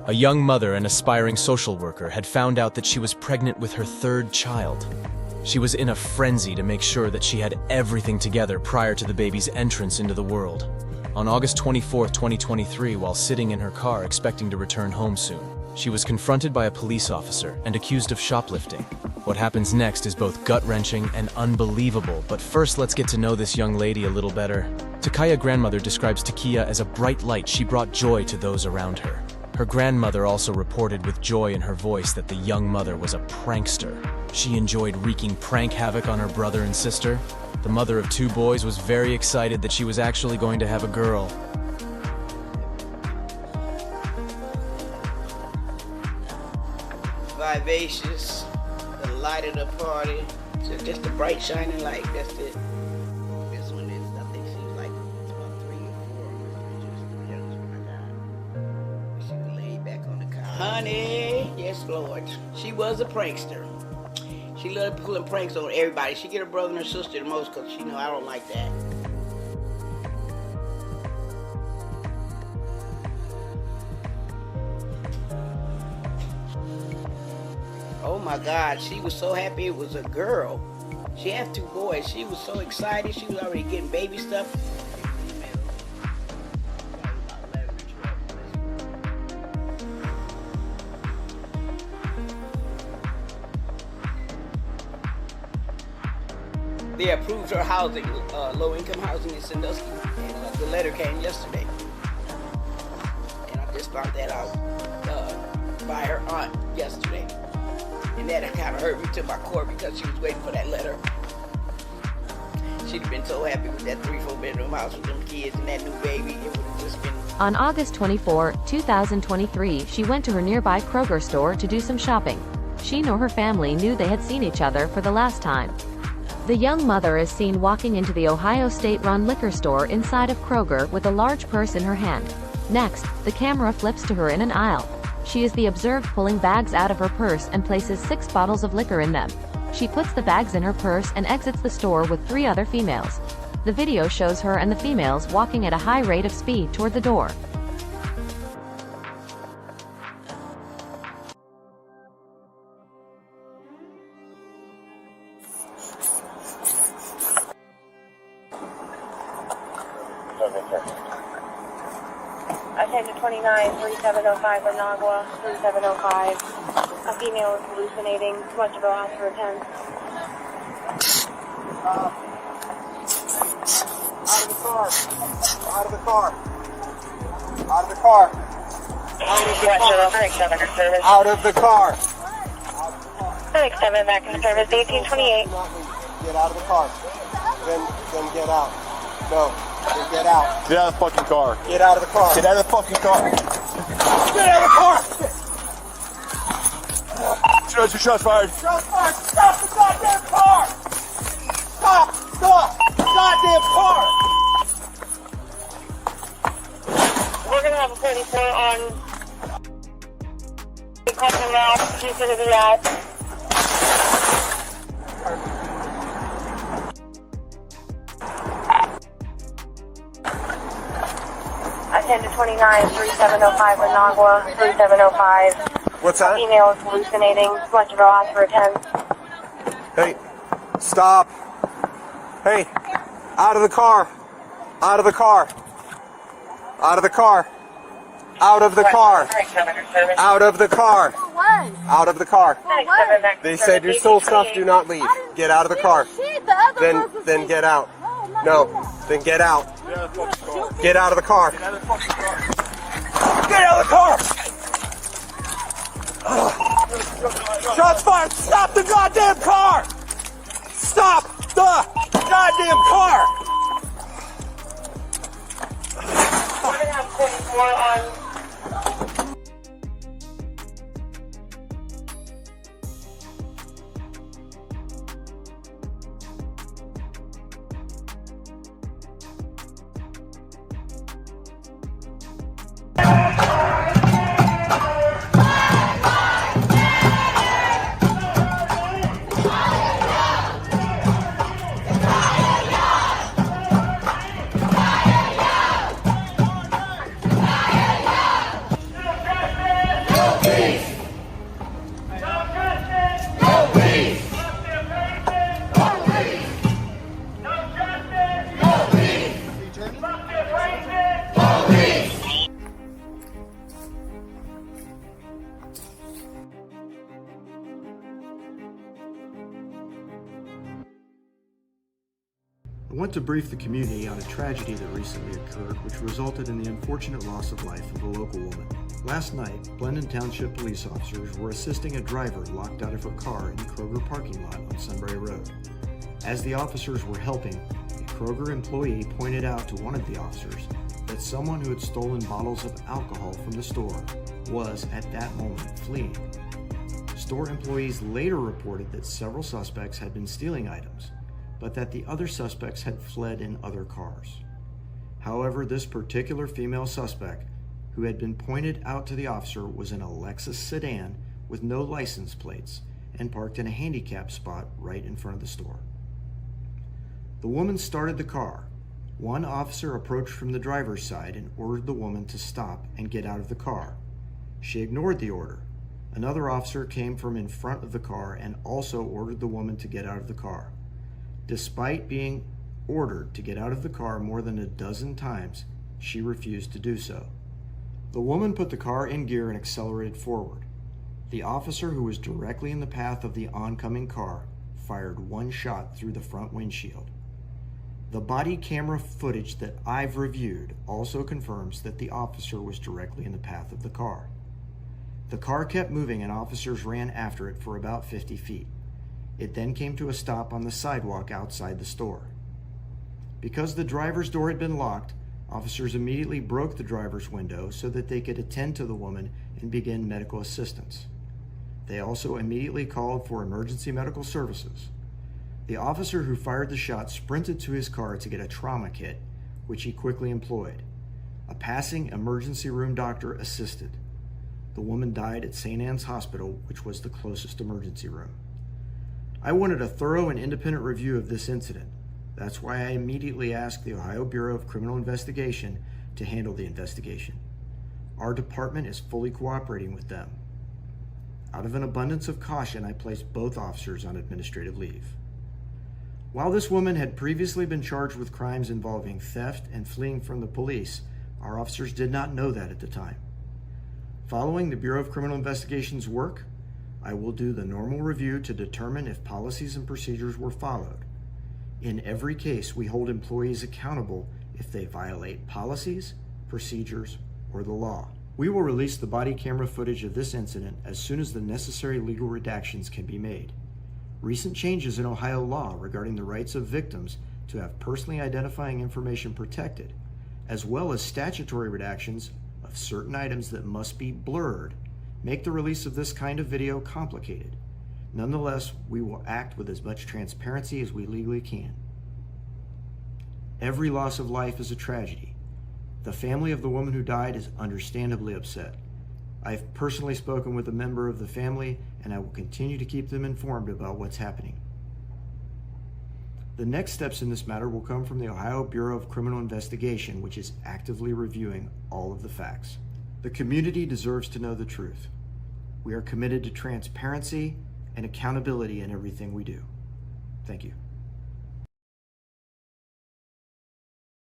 A young mother and aspiring social worker had found out that she was pregnant with her third child. She was in a frenzy to make sure that she had everything together prior to the baby's entrance into the world. On August 24, 2023, while sitting in her car expecting to return home soon, she was confronted by a police officer and accused of shoplifting. What happens next is both gut-wrenching and unbelievable, but first let's get to know this young lady a little better. Takaya grandmother describes Takia as a bright light. She brought joy to those around her. Her grandmother also reported with joy in her voice that the young mother was a prankster. She enjoyed wreaking prank havoc on her brother and sister. The mother of 2 boys was very excited that she was actually going to have a girl. Vivacious, the light of the party, so just a bright shining light, that's it. This one is, I think she's like about 3 or 4 of my pictures, the youngest one I got. She was laid back on the couch. Honey, yes Lord, she was a prankster. She loved pulling pranks on everybody. She get her brother and her sister the most because she know I don't like that. Oh my God, she was so happy it was a girl. She had 2 boys. She was so excited. She was already getting baby stuff. They approved her housing, low-income housing in Sandusky, and the letter came yesterday. And I just found that out by her aunt yesterday. And that kind of hurt me to my core because she was waiting for that letter. She'd have been so happy with that 3-4 bedroom house with them kids and that new baby. It would have just been... On August 24, 2023, she went to her nearby Kroger store to do some shopping. She nor her family knew they had seen each other for the last time. The young mother is seen walking into the Ohio State-run liquor store inside of Kroger with a large purse in her hand. Next, the camera flips to her in an aisle. She is observed pulling bags out of her purse and places 6 bottles of liquor in them. She puts the bags in her purse and exits the store with 3 other females. The video shows her and the females walking at a high rate of speed toward the door. Attendant 29, 3705 Renagua, 3705. A female is hallucinating. Much of her ask for attend. Out of the car. Out of the car. Out of the car. Out of the car. Phoenix 7 back in service, 1828. Get out of the car. Then get out. No. Then get out. Get out of the fucking car. Get out of the car. Get out of the fucking car. Get out of the car. Shots fired. Shots fired. Stop the goddamn car. Stop the goddamn car. We're going to have a 44 on the question now. She's going to be at. Attendant 29, 3705 Renagua, 3705. What's that? Female is hallucinating. Much of her ask for attend. Hey, stop. Hey, out of the car. Out of the car. Out of the car. Out of the car. Out of the car. Out of the car. They said your soul stuff, do not leave. Get out of the car. Then get out. No, then get out. Get out of the car. Get out of the car. Shots fired. Stop the goddamn car. Stop the goddamn car. We're going to have 44 on. I want to brief the community on a tragedy that recently occurred which resulted in the unfortunate loss of life of a local woman. Last night, Blendon Township police officers were assisting a driver locked out of her car in the Kroger parking lot on Sunbury Road. As the officers were helping, a Kroger employee pointed out to one of the officers that someone who had stolen bottles of alcohol from the store was, at that moment, fleeing. Store employees later reported that several suspects had been stealing items, but that the other suspects had fled in other cars. However, this particular female suspect, who had been pointed out to the officer, was in a Lexus sedan with no license plates and parked in a handicapped spot right in front of the store. The woman started the car. One officer approached from the driver's side and ordered the woman to stop and get out of the car. She ignored the order. Another officer came from in front of the car and also ordered the woman to get out of the car. Despite being ordered to get out of the car more than a dozen times, she refused to do so. The woman put the car in gear and accelerated forward. The officer, who was directly in the path of the oncoming car, fired one shot through the front windshield. The body camera footage that I've reviewed also confirms that the officer was directly in the path of the car. The car kept moving and officers ran after it for about 50 feet. It then came to a stop on the sidewalk outside the store. Because the driver's door had been locked, officers immediately broke the driver's window so that they could attend to the woman and begin medical assistance. They also immediately called for emergency medical services. The officer who fired the shot sprinted to his car to get a trauma kit, which he quickly employed. A passing emergency room doctor assisted. The woman died at St. Anne's Hospital, which was the closest emergency room. I wanted a thorough and independent review of this incident. That's why I immediately asked the Ohio Bureau of Criminal Investigation to handle the investigation. Our department is fully cooperating with them. Out of an abundance of caution, I placed both officers on administrative leave. While this woman had previously been charged with crimes involving theft and fleeing from the police, our officers did not know that at the time. Following the Bureau of Criminal Investigation's work, I will do the normal review to determine if policies and procedures were followed. In every case, we hold employees accountable if they violate policies, procedures, or the law. We will release the body camera footage of this incident as soon as the necessary legal redactions can be made. Recent changes in Ohio law regarding the rights of victims to have personally identifying information protected, as well as statutory redactions of certain items that must be blurred, make the release of this kind of video complicated. Nonetheless, we will act with as much transparency as we legally can. Every loss of life is a tragedy. The family of the woman who died is understandably upset. I've personally spoken with a member of the family, and I will continue to keep them informed about what's happening. The next steps in this matter will come from the Ohio Bureau of Criminal Investigation, which is actively reviewing all of the facts. The community deserves to know the truth. We are committed to transparency and accountability in everything we do. Thank you.